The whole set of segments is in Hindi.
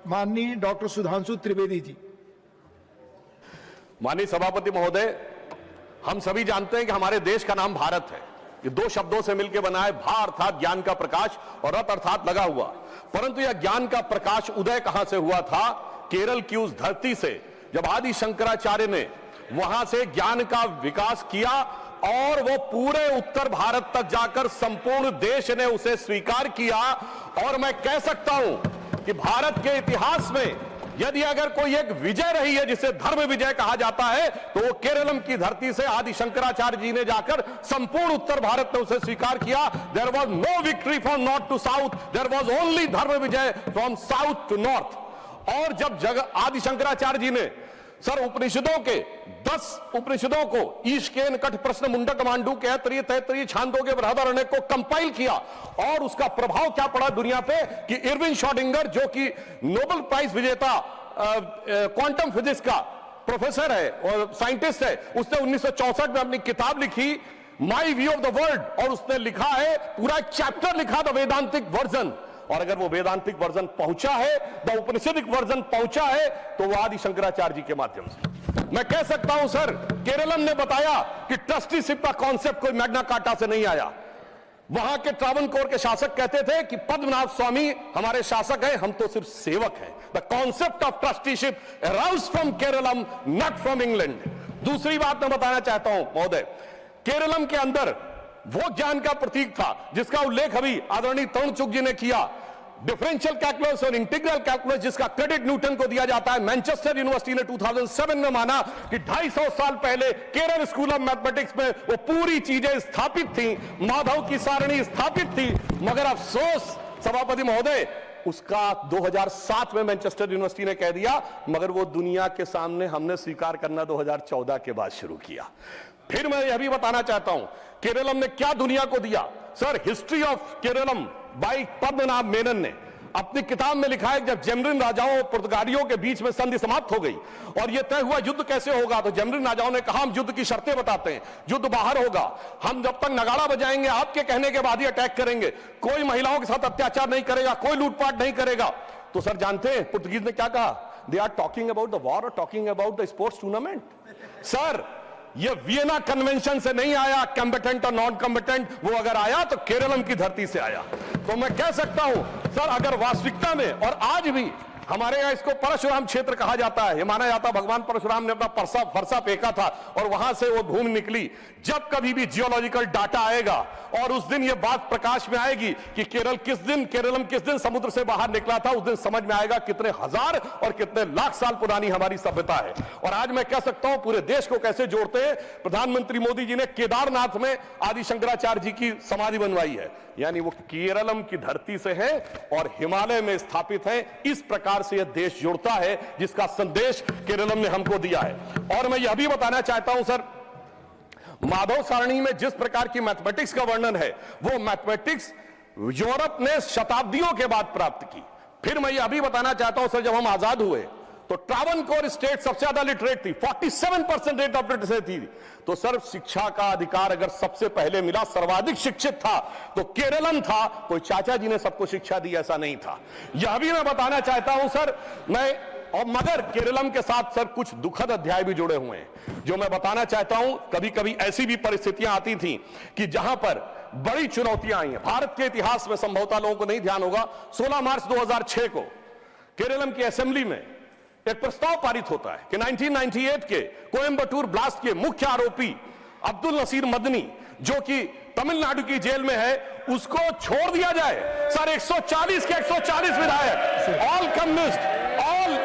माननीय डॉक्टर सुधांशु त्रिवेदी जी। माननीय सभापति महोदय, हम सभी जानते हैं कि हमारे देश का नाम भारत है। ये दो शब्दों से मिलकर बना है, भा अर्थात ज्ञान का प्रकाश और रत अर्थात लगा हुआ। परंतु यह ज्ञान का प्रकाश उदय कहां से हुआ था? केरल की उस धरती से, जब आदि शंकराचार्य ने वहां से ज्ञान का विकास किया और वो पूरे उत्तर भारत तक जाकर संपूर्ण देश ने उसे स्वीकार किया। और मैं कह सकता हूं कि भारत के इतिहास में यदि अगर कोई एक विजय रही है जिसे धर्म विजय कहा जाता है, तो वो केरलम की धरती से आदि शंकराचार्य जी ने जाकर संपूर्ण उत्तर भारत में उसे स्वीकार किया। There was no victory from north to south, there was only dharma vijay from south to north. और जब आदि शंकराचार्य जी ने सर उपनिषदों के 10 उपनिषदों को ईशकेन कठ प्रश्न मुंडक मांडू के तैतरीय छांदोग्य बृहदारण्यक को कंपाइल किया, और उसका प्रभाव क्या पड़ा दुनिया पे कि इरविन श्रोडिंगर, जो कि नोबेल प्राइज विजेता क्वांटम फिजिक्स का प्रोफेसर है और साइंटिस्ट है, उसने 1964 में अपनी किताब लिखी my view of the world, और उसने लिखा है पूरा एक चैप्टर लिखा द वेदांतिक वर्जन। और अगर वो वेदांतिक वर्जन पहुंचा है, द उपनिषदिक वर्जन पहुंचा है, तो वो आदि शंकराचार्य जी के माध्यम से। मैं कह सकता हूं सर, केरलम ने बताया कि ट्रस्टीशिप का कॉन्सेप्ट कोई मैग्ना कार्टा से नहीं आया। वहां के ट्रावनकोर के शासक कहते थे कि पद्मनाभ स्वामी हमारे शासक हैं, हम तो सिर्फ सेवक हैं। The concept of trusteeship arouse from Keralam, not from England. दूसरी बात मैं बताना चाहता हूं महोदय, केरलम के अंदर वो ज्ञान का प्रतीक था जिसका उल्लेख अभी आदरणीय तरुण चुग जी ने किया, डिफरेंशियल कैलकुलस और इंटीग्रल कैलकुलस, जिसका क्रेडिट न्यूटन को दिया जाता है। मैनचेस्टर यूनिवर्सिटी ने 2007 में माना कि 250 साल पहले केरल स्कूल ऑफ मैथमेटिक्स में वो पूरी चीजें स्थापित थी, माधव की सारणी स्थापित थी। मगर अफसोस सभापति महोदय, उसका 2007 में मैनचेस्टर यूनिवर्सिटी ने कह दिया, मगर वो दुनिया के सामने हमने स्वीकार करना 2014 के बाद शुरू किया। फिर मैं यह भी बताना चाहता हूं केरलम ने क्या दुनिया को दिया। Sir, history of Keralam by Padmanabha Menon ने अपनी किताब में लिखा है, जब जेमरिन राजाओं और पुर्तगालियों के बीच में संधि समाप्त हो गई और यह तय हुआ युद्ध कैसे होगा, तो जेमरिन राजाओं ने कहा हम युद्ध की शर्तें बताते हैं, युद्ध बाहर होगा, हम जब तक नगाड़ा बजाएंगे आपके कहने के बाद ही अटैक करेंगे, कोई महिलाओं के साथ अत्याचार नहीं करेगा, कोई लूटपाट नहीं करेगा। तो सर जानते हैं पुर्तगीज ने क्या कहा? They are talking about the war और talking about the sports tournament. Sir, ये वियना कन्वेंशन से नहीं आया, कॉम्बेटेंट और नॉन कॉम्बेटेंट, वो अगर आया तो केरलम की धरती से आया। तो मैं कह सकता हूं सर, अगर वास्तविकता में, और आज भी हमारे यहां इसको परशुराम क्षेत्र कहा जाता है, ये माना जाता भगवान परशुराम ने अपना फरसा फेंका था और वहां से वो भूमि निकली। जब कभी भी जियोलॉजिकल डाटा आएगा और उस दिन ये बात प्रकाश में आएगी कि केरलम किस दिन समुद्र से बाहर निकला था, उस दिन समझ में आएगा कितने हजार और कितने लाख साल पुरानी हमारी सभ्यता है। और आज मैं कह सकता हूं पूरे देश को कैसे जोड़ते हैं। प्रधानमंत्री मोदी जी ने केदारनाथ में आदि शंकराचार्य जी की समाधि बनवाई है, यानी वो केरलम की धरती से है और हिमालय में स्थापित है। इस प्रकार से यह देश जुड़ता है, जिसका संदेश केरलम ने हमको दिया है। और मैं यह भी बताना चाहता हूं सर, माधव सारणी में जिस प्रकार की मैथमेटिक्स का वर्णन है, वो मैथमेटिक्स यूरोप ने शताब्दियों के बाद प्राप्त की। फिर मैं यह भी बताना चाहता हूं सर, जब हम आजाद हुए तो ट्रावनकोर स्टेट सबसे ज्यादा लिटरेट थी, 47% रेट ऑफ लिटरेसी थी। तो सर, शिक्षा का अधिकार अगर सबसे पहले मिला, सर्वाधिक शिक्षित था तो केरलम था। कोई चाचा जी ने सबको शिक्षा दी ऐसा नहीं था। यह भी मैं बताना चाहता हूं सर, मगर केरलम के साथ सर कुछ दुखद अध्याय भी जुड़े हुए हैं, जो मैं बताना चाहता हूं। कभी कभी ऐसी भी परिस्थितियां आती थी कि जहां पर बड़ी चुनौतियां आई हैं। भारत के इतिहास में संभवतः लोगों को नहीं ध्यान होगा, 16 मार्च 2006 को केरलम की असेंबली में एक प्रस्ताव पारित होता है कि 1998 के कोयंबटूर ब्लास्ट के मुख्य आरोपी अब्दुल नसीर मदनी, जो कि तमिलनाडु की जेल में है, उसको छोड़ दिया जाए। सर, 140 के 140 विधायक, ऑल कम्युनिस्ट, ऑल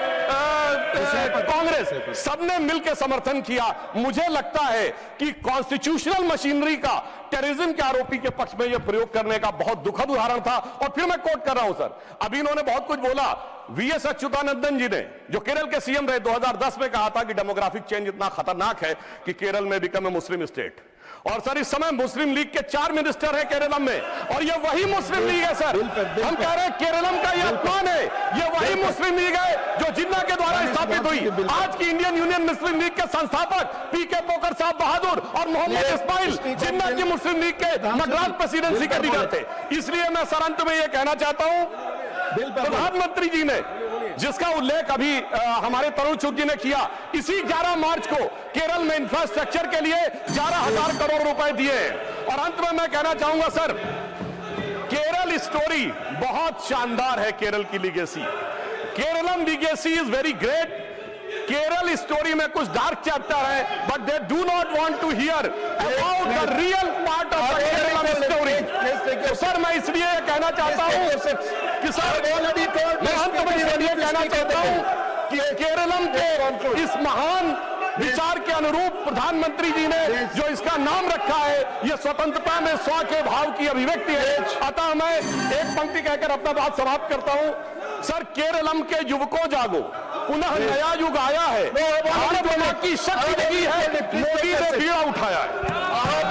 कांग्रेस, सबने मिलकर समर्थन किया। मुझे लगता है कि कॉन्स्टिट्यूशनल मशीनरी का टेररिज्म के आरोपी के पक्ष में यह प्रयोग करने का बहुत दुखद उदाहरण था। और फिर मैं कोट कर रहा हूं सर, अभी इन्होंने बहुत कुछ बोला। वीएस अच्युतानंदन जी ने, जो केरल के सीएम रहे, 2010 में कहा था कि डेमोग्राफिक चेंज इतना खतरनाक है कि केरल में बिकम ए मुस्लिम स्टेट। और सर, इस समय मुस्लिम लीग के 4 मिनिस्टर हैं केरलम में, और ये वही मुस्लिम लीग है सर। हम कह रहे हैं केरलम का ये अपमान है, ये वही मुस्लिम लीग है जो जिन्ना के द्वारा स्थापित हुई। आज की इंडियन यूनियन मुस्लिम लीग के संस्थापक पीके पोकर साहब बहादुर और मोहम्मद इस्माइल जिन्ना की मुस्लिम लीग के मद्रास प्रेसिडेंसी के लीडर थे। इसलिए मैं सर अंत में यह कहना चाहता हूं, प्रधानमंत्री जी ने जिसका उल्लेख अभी हमारे तरुण चुग जी ने किया। इसी 11 मार्च को केरल में इंफ्रास्ट्रक्चर के लिए 11,000 करोड़ रुपए दिए। और अंत में मैं कहना चाहूंगा सर, केरल स्टोरी बहुत शानदार है। केरल की legacy, Keralam legacy is very great. Kerala story में कुछ डार्क चैप्टर है, but they do not want to hear about the real part of the Keralam story. तो सर मैं इसलिए कहना चाहता हूं कि सर मैं अंत में इसलिए कहना चाहता हूं कि केरलम के इस महान विचार के अनुरूप प्रधानमंत्री जी ने जो इसका नाम रखा है, यह स्वतंत्रता में स्व के भाव की अभिव्यक्ति है। अतः मैं एक पंक्ति कहकर अपना बात समाप्त करता हूं। सर, केरलम के युवकों जागो, पुनः नया युग आया है। भारत मां की शक्ति लगी है, मोदी ने बीड़ा उठाया है।